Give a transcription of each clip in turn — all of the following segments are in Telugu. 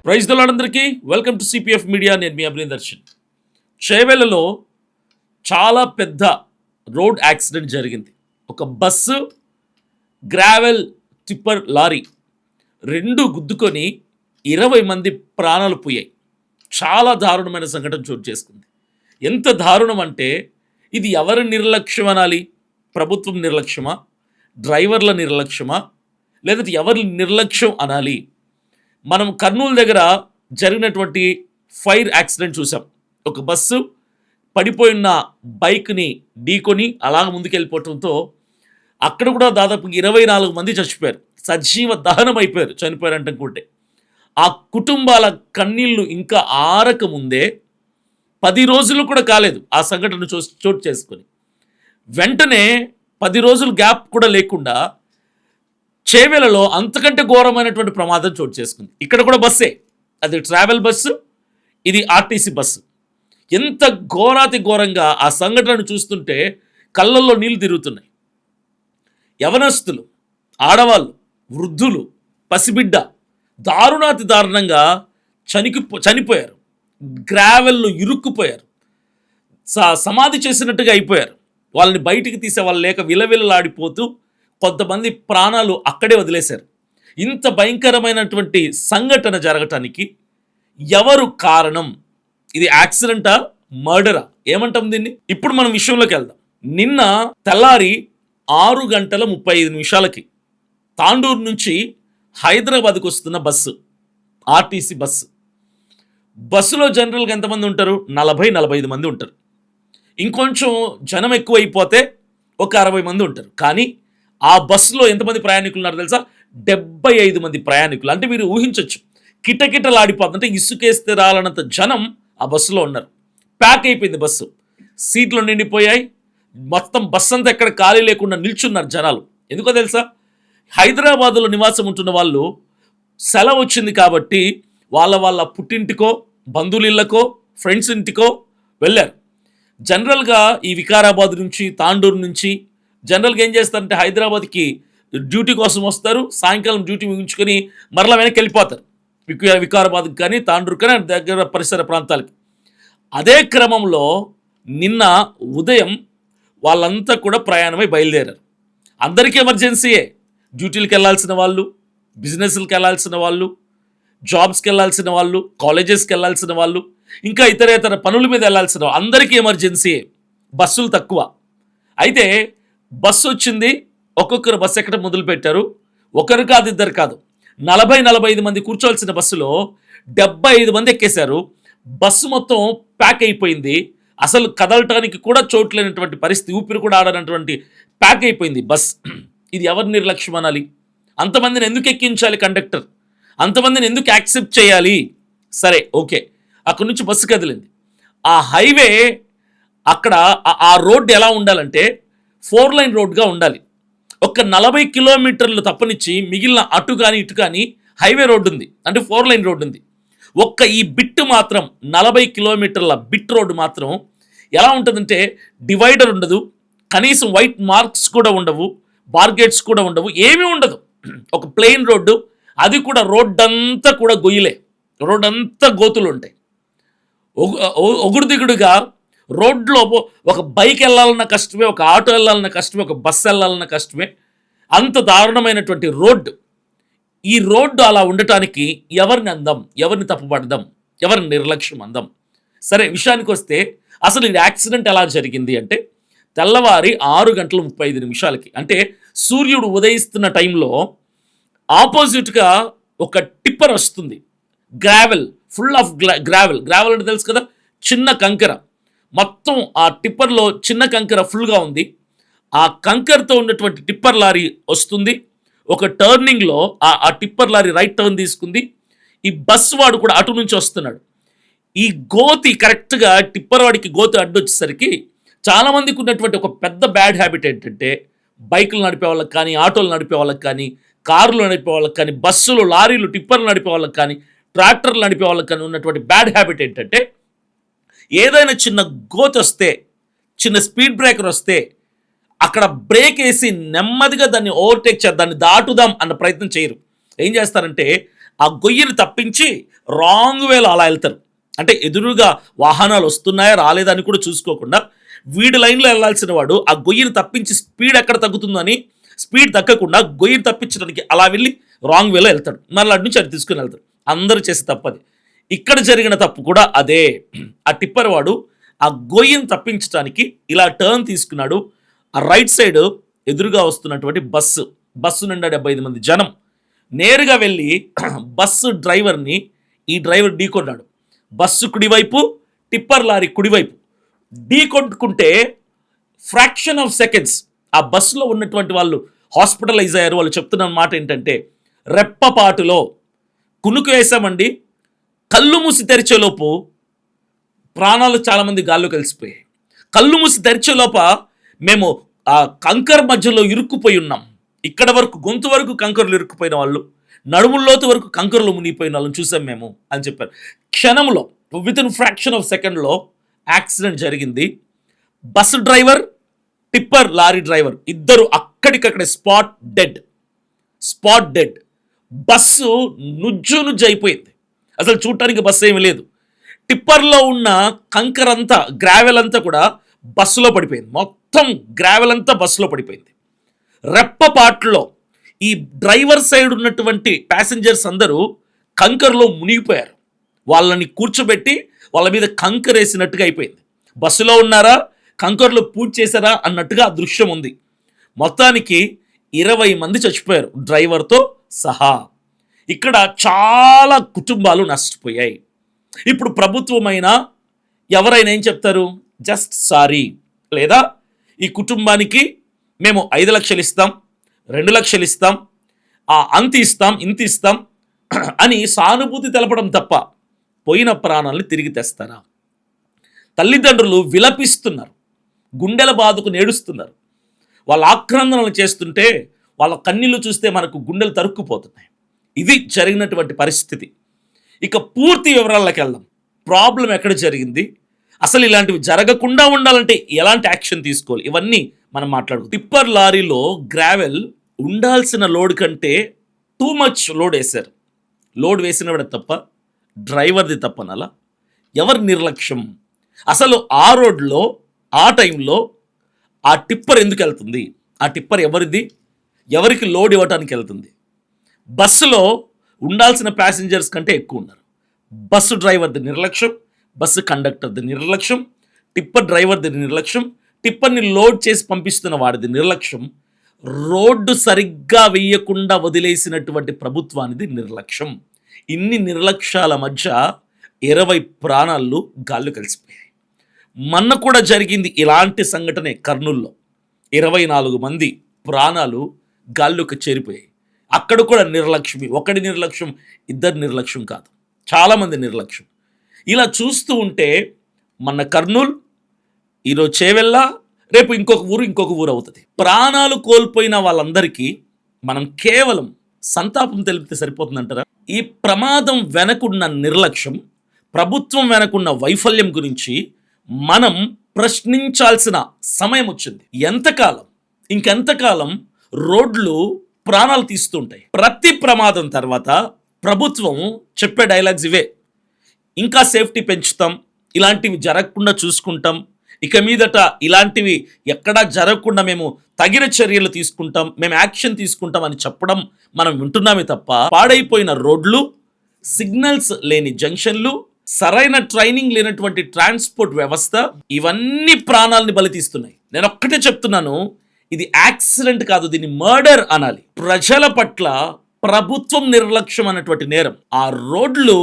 ప్రైజ్ ద లార్డ్ అందరికీ వెల్కమ్ టు సిపిఎఫ్ మీడియా. నేను మీ అభినయ్ దర్శన్. చేవెళ్లలో చాలా పెద్ద రోడ్ యాక్సిడెంట్ జరిగింది. ఒక బస్సు, గ్రావెల్ టిప్పర్ లారీ రెండు గుద్దుకొని 20 మంది ప్రాణాలు పోయాయి. చాలా దారుణమైన సంఘటన చోటు చేసుకుంది. ఎంత దారుణం అంటే ఇది ఎవరి నిర్లక్ష్యం అనాలి? ప్రభుత్వం నిర్లక్ష్యమా, డ్రైవర్ల నిర్లక్ష్యమా, లేదంటే ఎవరి నిర్లక్ష్యం అనాలి? మనం కర్నూలు దగ్గర జరిగినటువంటి ఫైర్ యాక్సిడెంట్ చూసాం. ఒక బస్సు పడిపోయిన బైక్ని ఢీకొని అలాగ ముందుకెళ్ళిపోవడంతో అక్కడ కూడా దాదాపు 24 మంది చచ్చిపోయారు. సజీవ దహనం అయిపోయారు, చనిపోయారు అంటుకుంటే. ఆ కుటుంబాల కన్నీళ్లు ఇంకా ఆరక ముందే 10 రోజులు కూడా కాలేదు ఆ సంఘటన చోటు చేసుకొని. వెంటనే 10 రోజులు గ్యాప్ కూడా లేకుండా చేవెలలో అంతకంటే ఘోరమైనటువంటి ప్రమాదం చోటు చేసుకుంది. ఇక్కడ కూడా బస్సే, అది ట్రావెల్ బస్సు, ఇది ఆర్టీసీ బస్సు. ఎంత ఘోరాతి ఘోరంగా ఆ సంఘటనను చూస్తుంటే కళ్ళల్లో నీళ్లు తిరుగుతున్నాయి. యవనస్తులు, ఆడవాళ్ళు, వృద్ధులు, పసిబిడ్డ దారుణాతి దారుణంగా చనిపోయారు. గ్రావెల్లో ఇరుక్కుపోయారు. సమాధి చేసినట్టుగా అయిపోయారు. వాళ్ళని బయటికి తీసే వాళ్ళు లేక విలవిలలాడిపోతూ కొంతమంది ప్రాణాలు అక్కడే వదిలేశారు. ఇంత భయంకరమైనటువంటి సంఘటన జరగటానికి ఎవరు కారణం? ఇది యాక్సిడెంటా, మర్డరా, ఏమంటాం దీన్ని? ఇప్పుడు మనం విషయంలోకి వెళ్దాం. నిన్న తెల్లారి 6:35 తాండూరు నుంచి హైదరాబాద్కు వస్తున్న బస్సు, ఆర్టీసీ బస్సులో జనరల్గా ఎంతమంది ఉంటారు? 40-45 మంది ఉంటారు. ఇంకొంచెం జనం ఎక్కువైపోతే ఒక 60 మంది ఉంటారు. కానీ ఆ బస్సులో ఎంతమంది ప్రయాణికులు ఉన్నారు తెలుసా? 75 మంది ప్రయాణికులు. అంటే మీరు ఊహించవచ్చు, కిటకిటలాడిపోతుంది. అంటే ఇసుకేస్తే రాలనంత జనం ఆ బస్సులో ఉన్నారు. ప్యాక్ అయిపోయింది బస్సు, సీట్లు నిండిపోయాయి. మొత్తం బస్సు అంతా ఎక్కడ ఖాళీ లేకుండా నిల్చున్నారు జనాలు. ఎందుకో తెలుసా? హైదరాబాదులో నివాసం ఉంటున్న వాళ్ళు సెలవు వచ్చింది కాబట్టి వాళ్ళ పుట్టింటికో, బంధువుల ఇళ్ళకో, ఫ్రెండ్స్ ఇంటికో వెళ్ళారు. జనరల్గా ఈ వికారాబాద్ నుంచి, తాండూరు నుంచి జనరల్గా ఏం చేస్తారంటే హైదరాబాద్కి డ్యూటీ కోసం వస్తారు, సాయంకాలం డ్యూటీ ముగించుకొని మరలా వెనక్కి వెళ్ళిపోతారు వికారాబాద్కి కానీ, తాండూరు కానీ, దగ్గర పరిసర ప్రాంతాలకి. అదే క్రమంలో నిన్న ఉదయం వాళ్ళంతా కూడా ప్రయాణమై బయలుదేరారు. అందరికీ ఎమర్జెన్సీయే. డ్యూటీలకు వెళ్ళాల్సిన వాళ్ళు, బిజినెస్లకు వెళ్ళాల్సిన వాళ్ళు, జాబ్స్కి వెళ్ళాల్సిన వాళ్ళు, కాలేజెస్కి వెళ్ళాల్సిన వాళ్ళు, ఇంకా ఇతర పనుల మీద వెళ్ళాల్సిన వాళ్ళు, అందరికీ ఎమర్జెన్సీయే. బస్సులు తక్కువ. అయితే బస్సు వచ్చింది, ఒక్కొక్కరు బస్సు ఎక్కడం మొదలుపెట్టారు. ఒకరు కాదు, ఇద్దరు కాదు, 40-45 మంది కూర్చోవలసిన బస్సులో 75 మంది ఎక్కేశారు. బస్సు మొత్తం ప్యాక్ అయిపోయింది. అసలు కదలటానికి కూడా చోటు లేనటువంటి పరిస్థితి, ఊపిరి కూడా ఆడనటువంటి ప్యాక్ అయిపోయింది బస్. ఇది ఎవరి నిర్లక్ష్యం అనాలి? అంతమందిని ఎందుకు ఎక్కించాలి కండక్టర్? అంతమందిని ఎందుకు యాక్సెప్ట్ చేయాలి? సరే, ఓకే, అక్కడి నుంచి బస్సు కదిలింది. ఆ హైవే అక్కడ ఆ రోడ్డు ఎలా ఉండాలంటే 4 లైన్ రోడ్గా ఉండాలి. ఒక 40 కిలోమీటర్లు తప్పనిచ్చి మిగిలిన అటు కానీ ఇటు కానీ హైవే రోడ్డు ఉంది, అంటే 4 లైన్ రోడ్డు ఉంది. ఒక్క ఈ బిట్ మాత్రం 40 కిలోమీటర్ల బిట్ రోడ్డు మాత్రం ఎలా ఉంటుందంటే డివైడర్ ఉండదు, కనీసం వైట్ మార్క్స్ కూడా ఉండవు, బార్గేట్స్ కూడా ఉండవు, ఏమీ ఉండదు. ఒక ప్లెయిన్ రోడ్డు, అది కూడా రోడ్డంతా కూడా గొయ్యలే, రోడ్డంతా గోతులు ఉంటాయి. ఒగుడు దిగుడుగా రోడ్లో ఒక బైక్ వెళ్ళాలన్న కష్టమే, ఒక ఆటో వెళ్ళాలన్న కష్టమే, ఒక బస్సు వెళ్ళాలన్న కష్టమే. అంత దారుణమైనటువంటి రోడ్డు. ఈ రోడ్డు అలా ఉండటానికి ఎవరిని అందం, ఎవరిని తప్పుపడదాం, ఎవరిని నిర్లక్ష్యం అందం? సరే, విషయానికి వస్తే అసలు ఈ యాక్సిడెంట్ ఎలా జరిగింది అంటే తెల్లవారి 6:35 అంటే సూర్యుడు ఉదయిస్తున్న టైంలో ఆపోజిట్గా ఒక టిప్పర్ వస్తుంది. గ్రావెల్, ఫుల్ ఆఫ్ గ్రావెల్ అంటే తెలుసు కదా, చిన్న కంకర. మొత్తం ఆ టిప్పర్లో చిన్న కంకర ఫుల్గా ఉంది. ఆ కంకరతో ఉన్నటువంటి టిప్పర్ లారీ వస్తుంది. ఒక టర్నింగ్లో ఆ టిప్పర్ లారీ రైట్ టర్న్ తీసుకుంది. ఈ బస్ వాడు కూడా అటు నుంచి వస్తున్నాడు. ఈ గోతి కరెక్ట్గా టిప్పర్ వాడికి గోతి అడ్డొచ్చేసరికి చాలామందికి ఉన్నటువంటి ఒక పెద్ద బ్యాడ్ హ్యాబిట్ ఏంటంటే బైకులు నడిపే వాళ్ళకి కానీ, ఆటోలు నడిపే వాళ్ళకి కానీ, కార్లు నడిపే వాళ్ళకి కానీ, బస్సులు, లారీలు, టిప్పర్లు నడిపే వాళ్ళకి కానీ, ట్రాక్టర్లు నడిపే వాళ్ళకి కానీ ఉన్నటువంటి బ్యాడ్ హ్యాబిట్ ఏంటంటే ఏదైనా చిన్న గోతి వస్తే, చిన్న స్పీడ్ బ్రేకర్ వస్తే అక్కడ బ్రేక్ వేసి నెమ్మదిగా దాన్ని ఓవర్టేక్ చేద్దాం, దాన్ని దాటుదాం అన్న ప్రయత్నం చేయరు. ఏం చేస్తారంటే ఆ గొయ్యిని తప్పించి రాంగ్ వేలో అలా వెళ్తారు. అంటే ఎదురుగా వాహనాలు వస్తున్నాయా రాలేదా అని కూడా చూసుకోకుండా వీడి లైన్లో వెళ్ళాల్సిన వాడు ఆ గొయ్యిని తప్పించి స్పీడ్ ఎక్కడ తగ్గుతుందని స్పీడ్ తగ్గకుండా గొయ్యిని తప్పించడానికి అలా వెళ్ళి రాంగ్ వేలో వెళ్తాడు. మళ్ళీ అటు నుంచి అటు తీసుకుని వెళ్తాడు. అందరూ చేసే తప్పది. ఇక్కడ జరిగిన తప్పు కూడా అదే. ఆ టిప్పర్ వాడు ఆ గొయ్యిని తప్పించడానికి ఇలా టర్న్ తీసుకున్నాడు. ఆ రైట్ సైడ్ ఎదురుగా వస్తున్నటువంటి బస్సు నిండా 75 మంది జనం నేరుగా వెళ్ళి బస్సు డ్రైవర్ని ఈ డ్రైవర్ ఢీకొన్నాడు. బస్సు కుడివైపు, టిప్పర్ లారీ కుడివైపు ఢీకొట్టుకుంటే ఫ్రాక్షన్ ఆఫ్ సెకండ్స్ ఆ బస్సులో ఉన్నటువంటి వాళ్ళు హాస్పిటలైజ్ అయ్యారు. వాళ్ళు చెప్తున్న మాట ఏంటంటే, రెప్పపాటులో కునుకు వేసామండి, కళ్ళు మూసి తెరిచేలోపు ప్రాణాలు చాలామంది గాల్లో కలిసిపోయాయి. కళ్ళు మూసి తెరిచేలోప మేము ఆ కంకర్ మధ్యలో ఇరుక్కుపోయి ఉన్నాం. ఇక్కడ వరకు గొంతు వరకు కంకర్లు ఇరుక్కుపోయిన వాళ్ళు, నడుముల్లోతు వరకు కంకర్లు మునిగిపోయిన వాళ్ళని చూసాం మేము అని చెప్పారు. క్షణంలో విత్ ఇన్ ఫ్రాక్షన్ ఆఫ్ సెకండ్లో యాక్సిడెంట్ జరిగింది. Bus driver, tipper lorry driver ఇద్దరు అక్కడికక్కడే స్పాట్ డెడ్. బస్సు నుజ్జు అయిపోయింది. అసలు చూడటానికి బస్సు ఏమీ లేదు. టిప్పర్లో ఉన్న కంకర్ అంతా, గ్రావెల్ అంతా కూడా బస్సులో పడిపోయింది. మొత్తం గ్రావెల్ అంతా బస్సులో పడిపోయింది. రెప్పపాట్లో ఈ డ్రైవర్ సైడ్ ఉన్నటువంటి ప్యాసింజర్స్ అందరూ కంకర్లో మునిగిపోయారు. వాళ్ళని కూర్చోబెట్టి వాళ్ళ మీద కంకర్ వేసినట్టుగా అయిపోయింది. బస్సులో ఉన్నారా, కంకర్లో పూజ చేశారా అన్నట్టుగా ఆ దృశ్యం ఉంది. మొత్తానికి 20 మంది చచ్చిపోయారు డ్రైవర్తో సహా. ఇక్కడ చాలా కుటుంబాలు నష్టపోయాయి. ఇప్పుడు ప్రభుత్వమైనా ఎవరైనా ఏం చెప్తారు? జస్ట్ సారీ, లేదా ఈ కుటుంబానికి మేము 5 లక్షలు ఇస్తాం, 2 లక్షలు ఇస్తాం, అంత ఇస్తాం, ఇంత ఇస్తాం అని సానుభూతి తెలపడం తప్ప పోయిన ప్రాణాలను తిరిగి తెస్తారా? తల్లిదండ్రులు విలపిస్తున్నారు, గుండెల బాధకు నేడుస్తున్నారు. వాళ్ళ ఆక్రందనలు చేస్తుంటే వాళ్ళ కన్నీళ్లు చూస్తే మనకు గుండెలు తరుక్కుపోతున్నాయి. ఇది జరిగినటువంటి పరిస్థితి. ఇక పూర్తి వివరాల్లోకి వెళ్దాం. ప్రాబ్లం ఎక్కడ జరిగింది, అసలు ఇలాంటివి జరగకుండా ఉండాలంటే ఎలాంటి యాక్షన్ తీసుకోవాలి, ఇవన్నీ మనం మాట్లాడుకో. టిప్పర్ లారీలో గ్రావెల్ ఉండాల్సిన లోడ్ కంటే టూ మచ్ లోడ్ వేశారు. లోడ్ వేసినవాడు తప్ప, డ్రైవర్ది తప్పనలా? ఎవరి నిర్లక్ష్యం? అసలు ఆ రోడ్లో ఆ టైంలో ఆ టిప్పర్ ఎందుకు వెళ్తుంది? ఆ టిప్పర్ ఎవరిది? ఎవరికి లోడ్ ఇవ్వటానికి వెళ్తుంది? బస్సులో ఉండాల్సిన ప్యాసింజర్స్ కంటే ఎక్కువ ఉన్నారు. బస్సు డ్రైవర్ది నిర్లక్ష్యం, బస్సు కండక్టర్ది నిర్లక్ష్యం, టిప్పర్ డ్రైవర్ది నిర్లక్ష్యం, టిప్పర్ని లోడ్ చేసి పంపిస్తున్న వాడిది నిర్లక్ష్యం, రోడ్డు సరిగ్గా వేయకుండా వదిలేసినటువంటి ప్రభుత్వానిది నిర్లక్ష్యం. ఇన్ని నిర్లక్ష్యాల మధ్య 20 ప్రాణాలు గాల్లో కలిసిపోయాయి. మొన్న కూడా జరిగింది ఇలాంటి సంఘటనే. కర్నూల్లో 24 మంది ప్రాణాలు గాల్లోకి చేరిపోయాయి. అక్కడ కూడా నిర్లక్ష్యం. ఒకటి నిర్లక్ష్యం, ఇద్దరు నిర్లక్ష్యం కాదు, చాలామంది నిర్లక్ష్యం. ఇలా చూస్తూ ఉంటే మన కర్నూలు, ఈరోజు చేవెళ్ళ, రేపు ఇంకొక ఊరు అవుతుంది. ప్రాణాలు కోల్పోయిన వాళ్ళందరికీ మనం కేవలం సంతాపం తెలిపితే సరిపోతుందంటారా? ఈ ప్రమాదం వెనకున్న నిర్లక్ష్యం, ప్రభుత్వం వెనకున్న వైఫల్యం గురించి మనం ప్రశ్నించాల్సిన సమయం వచ్చింది. ఇంకెంతకాలం రోడ్లు ప్రాణాలు తీస్తుంటాయి? ప్రతి ప్రమాదం తర్వాత ప్రభుత్వం చెప్పే డైలాగ్స్ ఇవే: ఇంకా సేఫ్టీ పెంచుతాం, ఇలాంటివి జరగకుండా చూసుకుంటాం, ఇక మీదట ఇలాంటివి ఎక్కడా జరగకుండా మేము తగిన చర్యలు తీసుకుంటాం, మేము యాక్షన్ తీసుకుంటాం అని చెప్పడం మనం వింటున్నామే తప్ప, పాడైపోయిన రోడ్లు, సిగ్నల్స్ లేని జంక్షన్లు, సరైన ట్రైనింగ్ లేనటువంటి ట్రాన్స్పోర్ట్ వ్యవస్థ, ఇవన్నీ ప్రాణాలని బలితీస్తున్నాయి. నేను ఒక్కటే చెప్తున్నాను, ఇది యాక్సిడెంట్ కాదు, దీన్ని మర్డర్ అనాలి. ప్రజల పట్ల ప్రభుత్వం నిర్లక్ష్యం అన్నటువంటి నేరం. ఆ రోడ్లు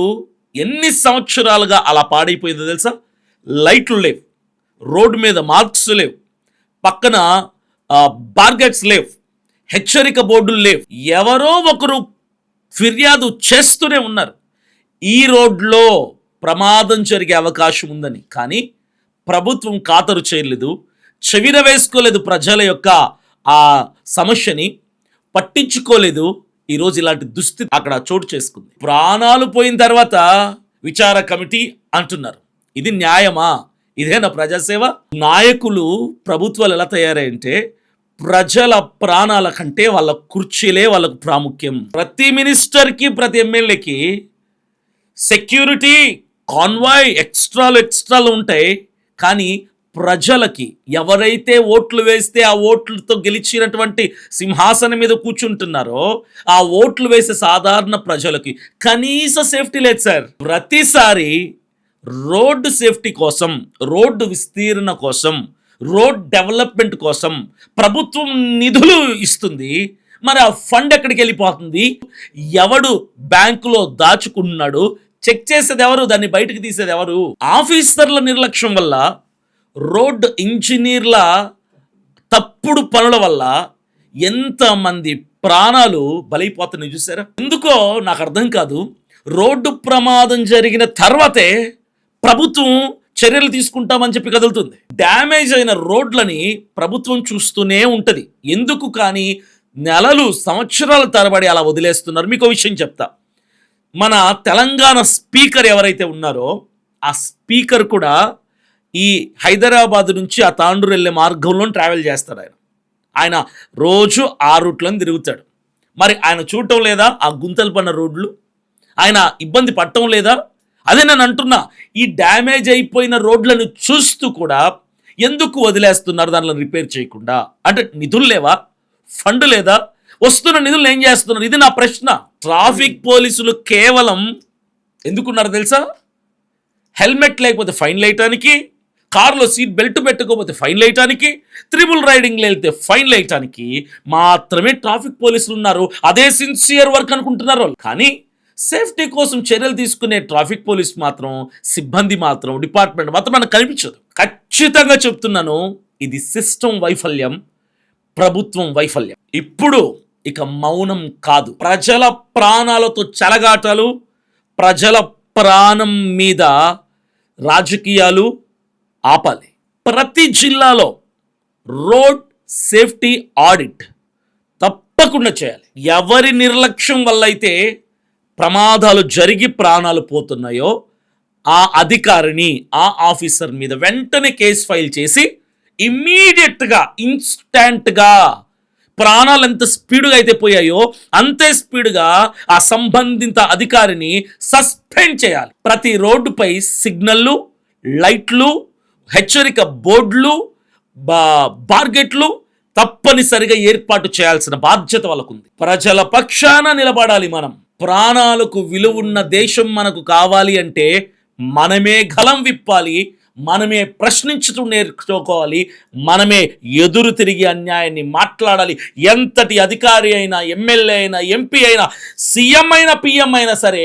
ఎన్ని సంవత్సరాలుగా అలా పాడైపోయిందో తెలుసా? లైట్లు లేవు, రోడ్డు మీద మార్క్స్ లేవు, పక్కన బార్గెట్స్ లేవు, హెచ్చరిక బోర్డులు లేవు. ఎవరో ఒకరు ఫిర్యాదు చేస్తూనే ఉన్నారు ఈ రోడ్లో ప్రమాదం జరిగే అవకాశం ఉందని. కానీ ప్రభుత్వం ఖాతరు చేయలేదు, చెవిన వేసుకోలేదు, ప్రజల యొక్క ఆ సమస్యని పట్టించుకోలేదు. ఈరోజు ఇలాంటి దుస్థితి అక్కడ చోటు చేసుకుంది. ప్రాణాలు పోయిన తర్వాత విచార కమిటీ అంటున్నారు. ఇది న్యాయమా? ఇదేనా ప్రజాసేవ? నాయకులు, ప్రభుత్వాలు ఎలా తయారంటే ప్రజల ప్రాణాల కంటే వాళ్ళ కుర్చీలే వాళ్ళకు ప్రాముఖ్యం. ప్రతి మినిస్టర్‌కి, ప్రతి ఎమ్మెల్యేకి సెక్యూరిటీ, కాన్వాయ్ ఎక్స్‌ట్రాలు ఉంటాయి. కానీ ప్రజలకి ఎవరైతే ఓట్లు వేస్తే ఆ ఓట్లతో గెలిచినటువంటి సింహాసనం మీద కూర్చుంటున్నారో, ఆ ఓట్లు వేసే సాధారణ ప్రజలకి కనీస సేఫ్టీ లేదు సార్. ప్రతిసారి రోడ్డు సేఫ్టీ కోసం, రోడ్డు విస్తీరణ కోసం, రోడ్ డెవలప్‌మెంట్ కోసం ప్రభుత్వం నిధులు ఇస్తుంది. మరి ఆ ఫండ్ ఎక్కడికెళ్ళిపోతుంది? ఎవడు బ్యాంకులో దాచుకున్నాడు? చెక్ చేసేదెవరు? దాన్ని బయటకు తీసేదెవరు? ఆఫీసర్ల నిర్లక్ష్యం వల్ల, రోడ్ ఇంజినీర్ల తప్పుడు పనుల వల్ల ఎంతమంది ప్రాణాలు బలైపోతున్నాయి చూసారా? ఎందుకో నాకు అర్థం కాదు. రోడ్డు ప్రమాదం జరిగిన తర్వాతే ప్రభుత్వం చర్యలు తీసుకుంటామని చెప్పి కదులుతుంది. డ్యామేజ్ అయిన రోడ్లని ప్రభుత్వం చూస్తూనే ఉంటది. ఎందుకు కానీ నెలలు, సంవత్సరాల తరబడి అలా వదిలేస్తున్నారు. మీకు విషయం చెప్తా. మన తెలంగాణ స్పీకర్ ఎవరైతే ఉన్నారో, ఆ స్పీకర్ కూడా ఈ హైదరాబాద్ నుంచి ఆ తాండూరు వెళ్ళే మార్గంలో ట్రావెల్ చేస్తాడు ఆయన. ఆయన రోజు ఆ రూట్లను తిరుగుతాడు. మరి ఆయన చూడటం లేదా ఆ గుంతలు పడిన రోడ్లు? ఆయన ఇబ్బంది పడటం లేదా? అదే నేను అంటున్నా, ఈ డ్యామేజ్ అయిపోయిన రోడ్లను చూస్తూ కూడా ఎందుకు వదిలేస్తున్నారు దానిలో రిపేర్ చేయకుండా? అంటే నిధులు లేవా? ఫండ్ లేదా? వస్తున్న నిధులు ఏం చేస్తున్నారు? ఇది నా ప్రశ్న. ట్రాఫిక్ పోలీసులు కేవలం ఎందుకున్నారు తెలుసా? హెల్మెట్ లేకపోతే ఫైన్ వేయటానికి, కారులో సీట్ బెల్ట్ పెట్టుకోకపోతే ఫైన్ వేయటానికి, త్రిబుల్ రైడింగ్ వెళ్తే ఫైన్ వేయటానికి మాత్రమే ట్రాఫిక్ పోలీసులు ఉన్నారు. అదే సిన్సియర్ వర్క్ అనుకుంటున్నారు వాళ్ళు. కానీ సేఫ్టీ కోసం చర్యలు తీసుకునే ట్రాఫిక్ పోలీస్ మాత్రం, సిబ్బంది మాత్రం, డిపార్ట్మెంట్ మాత్రం మనకు కనిపించదు. ఖచ్చితంగా చెప్తున్నాను, ఇది సిస్టమ్ వైఫల్యం, ప్రభుత్వం వైఫల్యం. ఇప్పుడు ఇక మౌనం కాదు. ప్రజల ప్రాణాలతో చెలగాటలు, ప్రజల ప్రాణం మీద రాజకీయాలు ఆపాలి. ప్రతి జిల్లాలో రోడ్ సేఫ్టీ ఆడిట్ తప్పకుండా చేయాలి. ఎవరి నిర్లక్ష్యం వల్ల అయితే ప్రమాదాలు జరిగి ప్రాణాలు పోతున్నాయో ఆ అధికారిని, ఆ ఆఫీసర్ మీద వెంటనే కేసు ఫైల్ చేసి ఇమ్మీడియట్గా, ఇన్స్టాంట్గా ప్రాణాలు ఎంత స్పీడ్గా అయితే పోయాయో అంతే స్పీడ్గా ఆ సంబంధిత అధికారిని సస్పెండ్ చేయాలి. ప్రతి రోడ్డుపై సిగ్నల్లు, లైట్లు, హెచ్చరిక బోర్డులు, బార్గెట్లు తప్పనిసరిగా ఏర్పాటు చేయాల్సిన బాధ్యత వాళ్ళకుంది. ప్రజల పక్షాన నిలబడాలి మనం. ప్రాణాలకు విలువున్న దేశం మనకు కావాలి అంటే మనమే గలం విప్పాలి, మనమే ప్రశ్నించుతూ నేర్చుకోవాలి, మనమే ఎదురు తిరిగి అన్యాయాన్ని మాట్లాడాలి. ఎంతటి అధికారి అయినా, ఎమ్మెల్యే అయినా, ఎంపీ అయినా, సీఎం అయినా, పిఎం అయినా సరే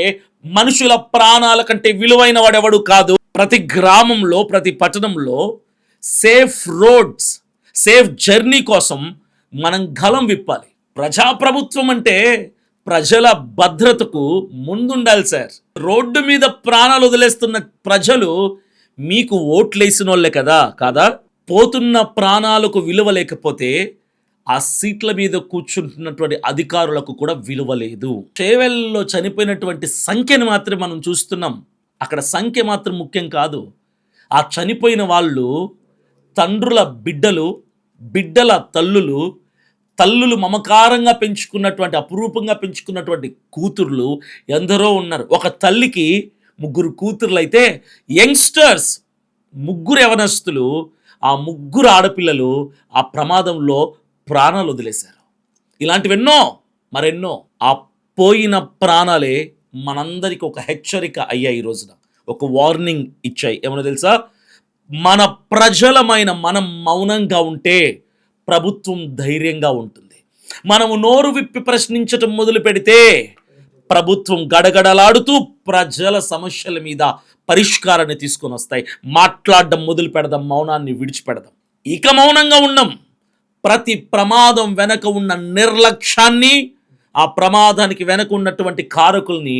మనుషుల ప్రాణాల కంటే విలువైన వాడెవడు కాదు. ప్రతి గ్రామంలో, ప్రతి పట్టణంలో సేఫ్ రోడ్స్, సేఫ్ జర్నీ కోసం మనం గలం విప్పాలి. ప్రజాప్రభుత్వం అంటే ప్రజల భద్రతకు ముందుండాలి సార్. రోడ్డు మీద ప్రాణాలు వదిలేస్తున్న ప్రజలు మీకు ఓట్లేసిన వాళ్ళే కదా, కాదా? పోతున్న ప్రాణాలకు విలువ లేకపోతే ఆ సీట్ల మీద కూర్చుంటున్నటువంటి అధికారులకు కూడా విలువ లేదు. చేవెళ్ళలో చనిపోయినటువంటి సంఖ్యను మాత్రమే మనం చూస్తున్నాం. అక్కడ సంఖ్య మాత్రం ముఖ్యం కాదు. ఆ చనిపోయిన వాళ్ళు తండ్రుల బిడ్డలు, బిడ్డల తల్లులు, తల్లులు మమకారంగా పెంచుకున్నటువంటి, అపురూపంగా పెంచుకున్నటువంటి కూతుర్లు ఎందరో ఉన్నారు. ఒక తల్లికి 3 కూతుర్లు అయితే యంగ్స్టర్స్ 3 యవనస్తులు, ఆ 3 ఆడపిల్లలు ఆ ప్రమాదంలో ప్రాణాలు వదిలేశారు. ఇలాంటివెన్నో, మరెన్నో. ఆ పోయిన ప్రాణాలే మనందరికి ఒక హెచ్చరిక అయ్యాయి. ఈ రోజున ఒక వార్నింగ్ ఇచ్చాయి. ఏమన్నా తెలుసా? మన ప్రజలమైన మనం మౌనంగా ఉంటే ప్రభుత్వం ధైర్యంగా ఉంటుంది. మనము నోరు విప్పి ప్రశ్నించటం మొదలు పెడితే ప్రభుత్వం గడగడలాడుతూ ప్రజల సమస్యల మీద పరిష్కారాన్ని తీసుకొని వస్తాయి. మాట్లాడడం మొదలు పెడదాం, మౌనాన్ని విడిచిపెడదాం. ఇక మౌనంగా ఉన్నాం. ప్రతి ప్రమాదం వెనక ఉన్న నిర్లక్ష్యాన్ని, ఆ ప్రమాదానికి వెనక ఉన్నటువంటి కారకుల్ని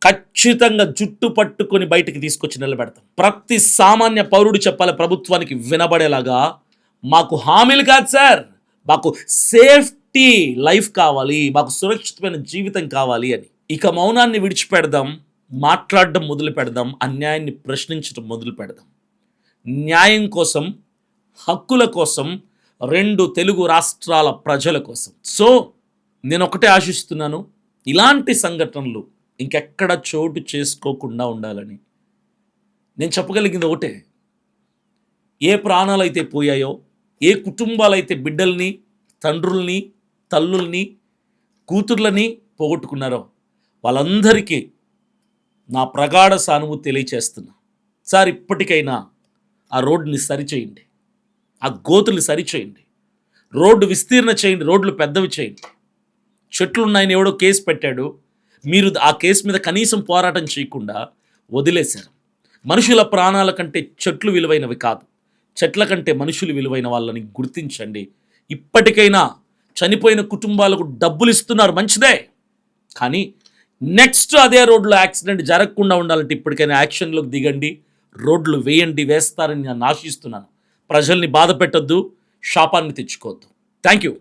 ఖచ్చితంగా జుట్టు పట్టుకొని బయటికి తీసుకొచ్చి నిలబెడతాం. ప్రతి సామాన్య పౌరుడు చెప్పాలి ప్రభుత్వానికి వినబడేలాగా, మాకు హామీలు కాదు సార్, మాకు సేఫ్టీ లైఫ్ కావాలి, మాకు సురక్షితమైన జీవితం కావాలి అని. ఇక మౌనాన్ని విడిచిపెడదాం, మాట్లాడడం మొదలు పెడదాం, అన్యాయాన్ని ప్రశ్నించడం మొదలు పెడదాం. న్యాయం కోసం, హక్కుల కోసం, 2 తెలుగు రాష్ట్రాల ప్రజల కోసం. సో, నేనొకటే ఆశిస్తున్నాను. ఇలాంటి సంఘటనలు ఇంకెక్కడ చోటు చేసుకోకుండా ఉండాలని. నేను చెప్పగలిగింది ఒకటే. ఏ ప్రాణాలైతే పోయాయో, ఏ కుటుంబాలైతే బిడ్డల్ని, తండ్రుల్ని, తల్లుల్ని, కూతుర్లని పోగొట్టుకున్నారో వాళ్ళందరికీ నా ప్రగాఢ సానుభూతి తెలియచేస్తున్నా. సార్ ఇప్పటికైనా ఆ రోడ్డుని సరిచేయండి. ఆ గోతుల్ని సరిచేయండి. రోడ్డు విస్తీర్ణ చేయండి. రోడ్లు పెద్దవి చేయండి. చెట్లున్నాయని ఎవడో కేసు పెట్టాడు. మీరు ఆ కేసు మీద కనీసం పోరాటం చేయకుండా వదిలేశారు. మనుషుల ప్రాణాల కంటే చెట్లు విలువైనవి కాదు. చెట్ల కంటే మనుషులు విలువైన వాళ్ళని గుర్తించండి. ఇప్పటికైనా చనిపోయిన కుటుంబాలకు డబ్బులు ఇస్తున్నారు మంచిదే. కానీ నెక్స్ట్ అదే రోడ్లో యాక్సిడెంట్ జరగకుండా ఉండాలంటే ఇప్పటికైనా యాక్షన్లోకి దిగండి. రోడ్లు వేయండి, వేస్తారని నేను ఆశిస్తున్నాను. ప్రజల్ని బాధ పెట్టొద్దు, శాపాన్ని తెచ్చుకోవద్దు. Thank you.